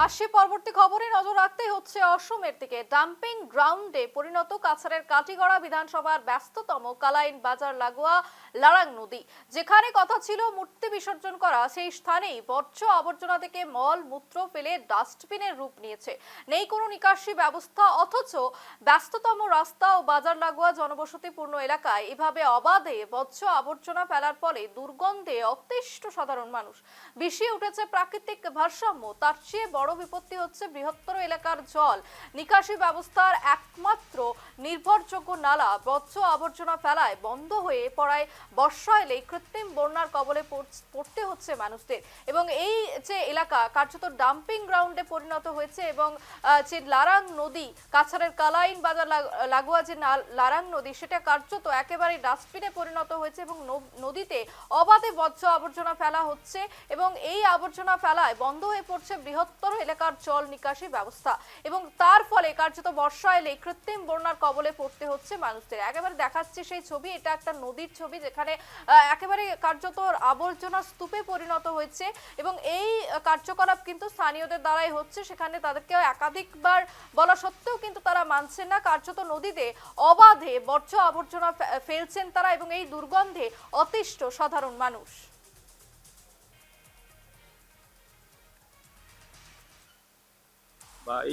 আসছে পরবর্তী খবরে নজর রাখতে হচ্ছে অসমের দিকে। ডাম্পিং গ্রাউন্ডে পরিণত কাছাড়ের কাটিগড়া বিধানসভার ব্যস্ততম কালাইন বাজার লাগোয়া লারাং নদী, যেখানে কথা ছিল মূর্তি বিসর্জন করা, সেই স্থানেই বর্জ্য আবর্জনা থেকে মল মূত্র ফেলে ডাস্টবিনের রূপ নিয়েছে। নেই কোনো নিকাশি ব্যবস্থা, অথচ ব্যস্ততম রাস্তা ও বাজার লাগোয়া জনবসতিপূর্ণ এলাকায় এভাবে অবাধে বর্জ্য আবর্জনা ফেলার ফলে দুর্গন্ধে অতিষ্ঠ সাধারণ মানুষ। বিষিয়ে উঠেছে প্রাকৃতিক ভারসাম্য। তার চেয়ে বড় বিপত্তি হচ্ছে বৃহত্তর এলাকার জল নিকাশি ব্যবস্থার একমাত্র নির্ভরযোগ্য নালা বর্জ্য আবর্জনা ফেলায় বন্ধ হয়ে পড়ায় বর্ষা এলে কৃত্রিম বন্যার কবলে পড়তে হচ্ছে মানুষদের। এবং এই যে এলাকা কার্যত ডাম্পিং গ্রাউন্ডে পরিণত হয়েছে, এবং যে লারাং নদী, কাছাড়ের কালাইন বাজার লাগোয়া যে লারাং নদী, সেটা কার্যত একেবারে ডাস্টবিনে পরিণত হয়েছে এবং নদীতে অবাধে বর্জ্য আবর্জনা ফেলা হচ্ছে এবং এই আবর্জনা ফেলায় বন্ধ হয়ে পড়ছে বৃহত্তর এলাকার জল নিকাশি ব্যবস্থা। এবং তার ফলে কার্যত বর্ষা এলে কৃত্রিম বন্যার কবলে পড়তে হচ্ছে মানুষদের। একেবারে দেখাচ্ছে সেই ছবি, এটা একটা নদীর ছবি যেখানে একেবারে কার্যত আবর্জনা স্তূপে পরিণত হয়েছে এবং এই কার্যকলাপ কিন্তু স্থানীয়দের দ্বারাই হচ্ছে। সেখানে তাদেরকে একাধিকবার বলা সত্ত্বেও কিন্তু তারা মানছেন না। কার্যত নদীতে অবাধে বর্জ্য আবর্জনা ফেলছেন তারা এবং এই দুর্গন্ধে অতিষ্ঠ সাধারণ মানুষ।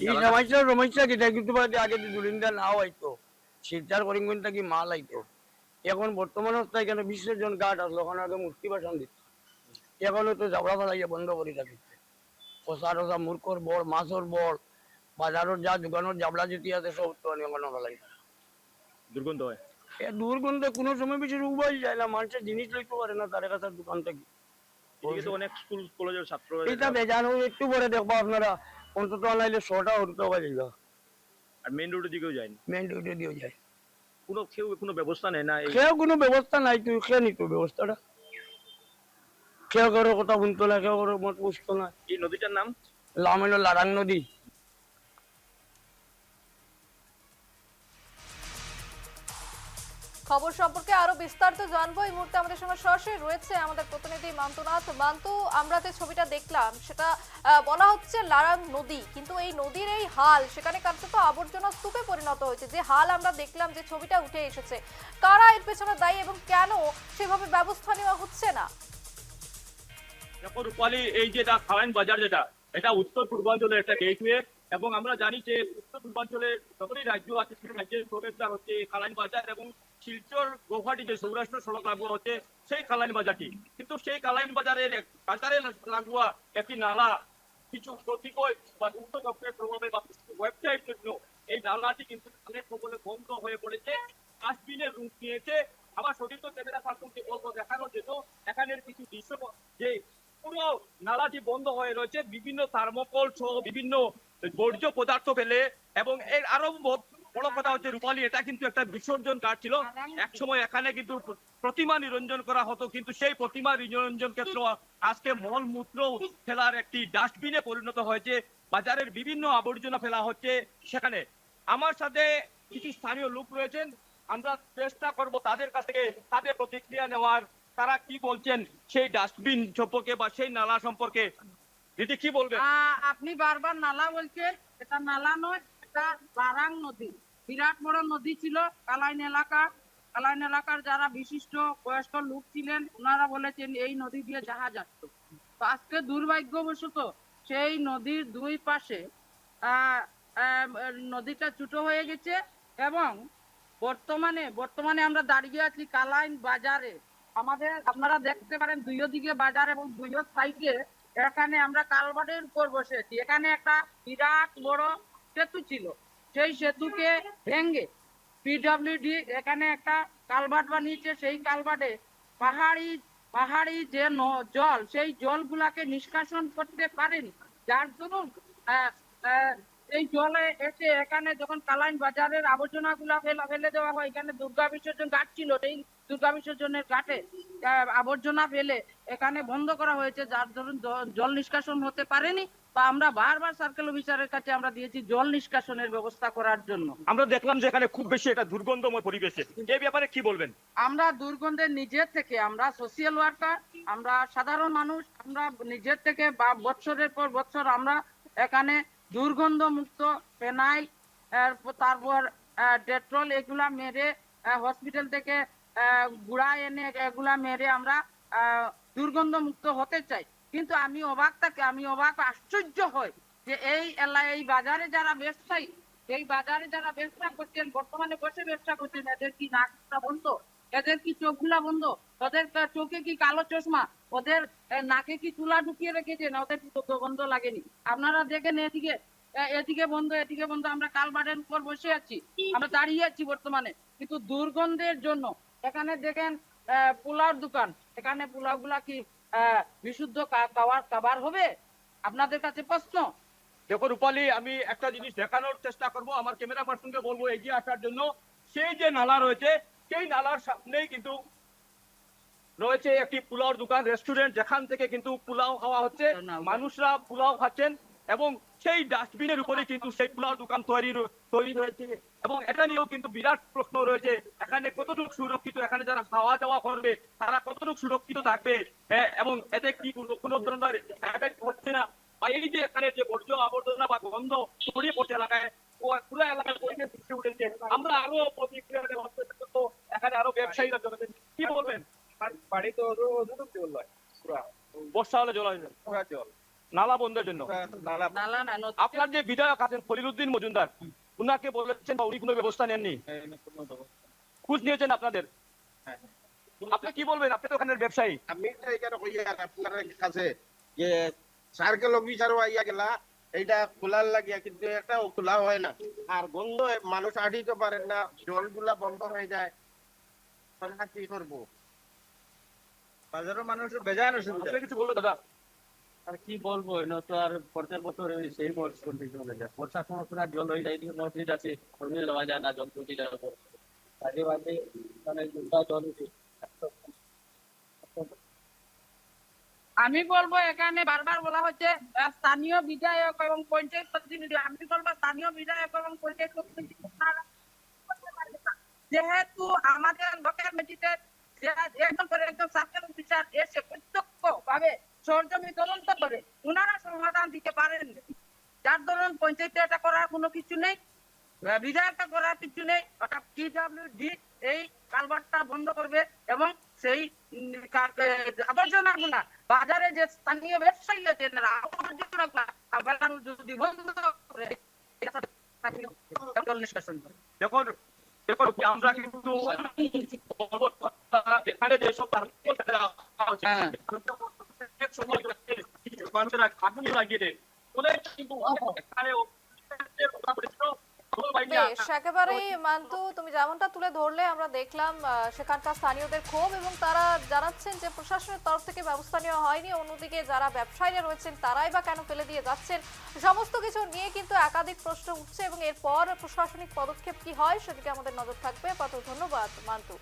ಈ সমস্যা কিটা কিন্তু আগে দুলিন্দা নাও আইতো শিলচার করিমগঞ্জ কি মাল আইতো। এখন বর্তমান অবস্থায় এখানে 20 জন গার্ড আসলো, ওখানে আগে মূর্তি বাসন দিত, এখনো তো জাবড়া ফেলাইয়া বন্ধ করে রাখিছে। কষা টসা মূর্খর বড় মাছর বড় বাজারের যা দোকানের জাবড়া যেটি আছে সব তো এখনো ফেলাই। দুর্গন্ধ হয়, এ দুর্গন্ধে কোনো সময় বেশি উবাই যায় না, মানুষের জিনিস লইতে পারে না তার কাছে দোকান থেকে। এদিকে তো অনেক স্কুল কলেজের ছাত্র এটা বেজান একটু পরে দেখবো আপনারা, অন্তত আনাইলে 6টা হতে পারে। আর মেইন রোডের দিকেও যায়নি, মেইন রোডে দিয়ে যায়, কেউ কোনো ব্যবস্থা নেয় না। কেউ কোনো ব্যবস্থা নাই, তুই খেয়ে নিত ব্যবস্থাটা, কেউ কারো কথা শুনতো না, কেউ কারো মত বুঝতো না। এই নদীটার নাম নাম হলো লারাং নদী। খবর সম্পর্কে আরো বিস্তারিত জানবো। এই মুহূর্তে আমাদের সঙ্গে সরাসরি রয়েছে আমাদের প্রতিনিধি মান্তুনাথ। মান্তু, আমরা যে ছবিটা দেখলাম সেটা বলা হচ্ছে লারাং নদী, কিন্তু এই নদীর এই হাল, সেখানে কার্যত আবর্জনা স্তূপে পরিণত হয়েছে। যে হাল আমরা দেখলাম, যে ছবিটা উঠে এসেছে, কারা এর পেছনে দায়ী এবং কেন সেভাবে ব্যবস্থা নেওয়া হচ্ছে না? রূপালী, এই যেটা খালাইন বাজার, যেটা এটা উত্তর পূর্বাঞ্চলের একটা গেটওয়ে, এবং আমরা জানি যে উত্তর পূর্বাঞ্চলের যতই রাজ্য আছে সেই রাজ্যের প্রবেশদ্বার হচ্ছে খালাইন বাজার, এবং শিলচর গৌহাটি যে সৌরাষ্ট্র সড়ক লাগোয়া হচ্ছে সেই খালাইন বাজারটি। কিন্তু সেই খালাইন বাজারের বাজারে লাগোয়া একটি নালা কিছু প্রতিকূল বা উচ্চ দপ্তরের প্রভাবে বা ওয়েবসাইট জন্য এই নালাটি কিন্তু প্রবলে বন্ধ হয়ে পড়েছে, ডাস্টবিনের রূপ নিয়েছে। আবার সতীর্থ ক্যামেরা পার্সনকে বলবো দেখানোর জন্য এখানের কিছু দৃশ্য, যে পুরো নালাটি বন্ধ হয়ে রয়েছে বিভিন্ন থার্মোকল সহ বিভিন্ন বর্জ্য পদার্থ ফেলে। এবং এর আরো বড় কথা হচ্ছে রূপালী, এটা কিন্তু একটা বিসর্জন ঘাট ছিল। এক সময় এখানে কিন্তু প্রতিমা নিরঞ্জন করা হতো, কিন্তু সেই প্রতিমা নিরঞ্জন ক্ষেত্র আজকে মলমূত্র ফেলার একটি ডাস্টবিনে পরিণত হয়েছে। বাজারের বিভিন্ন আবর্জনা ফেলা হচ্ছে সেখানে। আমার সাথে কিছু স্থানীয় লোক রয়েছেন, আমরা চেষ্টা করব তাদের কাছ থেকে তাদের প্রতিক্রিয়া নেওয়ার, তারা কি বলছেন সেই ডাস্টবিন সম্পর্কে বা সেই নালা সম্পর্কে। দিদি কি বলবেন? আপনি বারবার নালা বলছেন, এটা নালা নয়, এটা লারাং নদী। বিরাট বড় নদী ছিল কালাইন এলাকা। কালাইন এলাকার যারা বিশিষ্ট বয়স্ক লোক ছিলেন ওনারা বলেছেন এই নদী দিয়ে জাহাজ আসতো। তো আজকে দুর্ভাগ্যবশত সেই নদীর দুই পাশে নদীটা ছোট হয়ে গেছে এবং বর্তমানে আমরা দাঁড়িয়ে আছি কালাইন বাজারে। আমাদের আপনারা দেখতে পারেন দুইও দিকে বাজার এবং দুইও সাইডে এখানে আমরা কালভার্টের উপর বসেছি। এখানে একটা বিরাট বড় সেতু ছিল, সেই সেতুকে ভেঙে পিডব্লিউডি এখানে একটা কালভার্ট বানিয়েছে। সেই কালভার্টে পাহাড়ি যে জল, সেই জলগুলাকে নিষ্কাশন করতে পারেনি, যার দরুন এই জলে এসে এখানে যখন কালাইন বাজারের আবর্জনা গুলা ফেলে দেওয়া হয়, এখানে দুর্গা বিসর্জন ঘাট ছিল, এই দুর্গা বিসর্জনের ঘাটে আবর্জনা ফেলে এখানে বন্ধ করা হয়েছে, যার ধরুন জল নিষ্কাশন হতে পারেনি। বা আমরা বারবার সার্কেল অফিসারের কাছে আমরা দিয়েছি জল নিষ্কাশনের ব্যবস্থা করার জন্য। আমরা দেখলাম যে এখানে খুব বেশি একটা দুর্গন্ধময় পরিবেশে, এই ব্যাপারে কি বলবেন? আমরা দুর্গন্ধের নিজের থেকে, আমরা সোশিয়াল ওয়ার্কার, আমরা সাধারণ মানুষ, আমরা নিজের থেকে বছরের পর বছর আমরা এখানে দুর্গন্ধ মুক্ত ফেনাইল, তারপর ডেট্রল এগুলা মেরে হসপিটাল থেকে গুড়া এনে এগুলা মেরে আমরা দুর্গন্ধ মুক্ত হতে চাই। কিন্তু আমি অবাক আশ্চর্য হই যে এই বাজারে যারা ব্যবসায়ী, এই বাজারে যারা ব্যবসা করছেন, বর্তমানে বসে ব্যবসা করছেন, এদের কি নাকটা বন্ধ, এদের কি চোখগুলা বন্ধ, ওদের চোখে কি কালো চশমা, ওদের নাকে কি চুলা ঢুকিয়ে রেখেছেন, ওদের কি গন্ধ লাগেনি? আপনারা দেখেন এদিকে এদিকে বন্ধ, এদিকে বন্ধ, আমরা কালবারের উপর বসে আছি, আমরা দাঁড়িয়ে আছি বর্তমানে, কিন্তু দুর্গন্ধের জন্য। এখানে দেখেন পোলাওর দোকান, এখানে পোলাও গুলা কি বিশুদ্ধ খাবার হবে? আপনাদের কাছে প্রশ্ন। দেখো রূপালী, আমি একটা জিনিস দেখানোর চেষ্টা করব, আমার ক্যামেরা পার্সনকে বলবো এগিয়ে আসার জন্য। সেই যে নালা রয়েছে, সেই নালার সামনেই কিন্তু রয়েছে একটি পোলাওর দোকান, রেস্টুরেন্ট, যেখান থেকে কিন্তু পোলাও খাওয়া হচ্ছে, মানুষরা পোলাও খাচ্ছেন এবং সেই ডাস্টবিনের উপরে কিন্তু সেই পোলাওর দোকান তৈরি রয়েছে। এবং এটা নিয়েও কিন্তু বিরাট প্রশ্ন রয়েছে, এখানে কতটুকু সুরক্ষিত, এখানে যারা খাওয়া দাওয়া করবে তারা কতটুকু সুরক্ষিত থাকবে, এবং এতে কি কোনো ধরনের এফেক্ট হচ্ছে না, বা এই যে এখানে যে বর্জ্য আবর্জনা বা গন্ধ ছড়িয়ে পড়ছে এলাকায়, পুরো এলাকার পরিবেশ সৃষ্টি উঠেছে। আমরা আরো প্রতিক্রিয়া এখানে আরো ব্যবসায়ীরা জড়াবেন, কি বলবেন? বাড়ি তো জল হয় পুরা, বর্ষা হলে জল হয় না, পুরা জল, নালা বন্ধের জন্য। নালা নালা না, নদী। আপনার যে বিধায়ক আছেন খলিলুদ্দিন মজুমদার, উনাকে বলেছেন বা উনি কোনো ব্যবস্থা নেননি? খোঁজ নিয়েছেন আপনাদের? আপনি কি বলবেন? আপনি তো ওখানের ব্যবসায়ী। আমি তো এখানে কইয়া আপনার কাছে যে সার্কেল অফিসারও আইয়া গেলা, এইটা খোলার লাগিয়া, কিন্তু একটাও খোলা হয় না, আর গন্ধ মানুষ আটিতে পারেন না, জলগুলা বন্ধ হয়ে যায়, তাহলে কি করবো? বাজারের মানুষের বেজায় অসুবিধা। আপনি কিছু বলবেন দাদা? আর কি বলবো, এটা তো আর প্রত্যেক বছর সেই কন্ডিশন হয়ে যায়। বর্ষার সময় পুরো জল হয়ে যায়, এদিকে মসজিদ আছে, কর্মী দেওয়া যায় না, জল টুটি যাওয়ার পর কাজে বাজে মানে জল উঠে। আমি বলবো এখানে বারবার বলা হচ্ছে স্থানীয় বিধায়ক এবং পঞ্চায়েত প্রতিনিধি, আমি বলবো স্থানীয় বিধায়ক এবং পঞ্চায়েত প্রতিনিধি আপনারা করতে পারবেন না। যেহেতু আমাদের লোকের মেটিতে একজন করে একজন সার্কেল অফিসার এসে প্রত্যক্ষ ভাবে সরজমি তদন্ত করে ওনারা সমাধান দিতে পারেন, যার ধরুন পঞ্চায়েতে এটা করার কোনো কিছু নেই, বিধায়কটা করার কিছু নেই, অর্থাৎ পিডব্লিউডি এই কালভার্টটা বন্ধ করবে এবং সেই আবর্জনা গুলা বাজারে যে স্থানীয় ব্যবসায়ী আছে আবর্জনা গুলা যদি বন্ধ করে নিষ্কাশন করে। দেখুন দেখুন, আমরা কিন্তু এখানে যেসব মানুষেরা আগুন লাগিয়ে দেয়, ওদের কিন্তু এখানে বেশ, একেবারেই মান্তু, তুমি যেমনটা তুলে ধরলে আমরা দেখলাম সেখানকার স্থানীয়দের ক্ষোভ, এবং তারা জানাচ্ছেন যে প্রশাসনের তরফ থেকে ব্যবস্থা নেওয়া হয়নি, অন্যদিকে যারা ব্যবসায়ীরা রয়েছেন তারাই বা কেন ফেলে দিয়ে যাচ্ছেন, সমস্ত কিছু নিয়ে কিন্তু একাধিক প্রশ্ন উঠছে এবং এরপর প্রশাসনিক পদক্ষেপ কি হয় সেদিকে আমাদের নজর থাকবে। ধন্যবাদ মান্তু।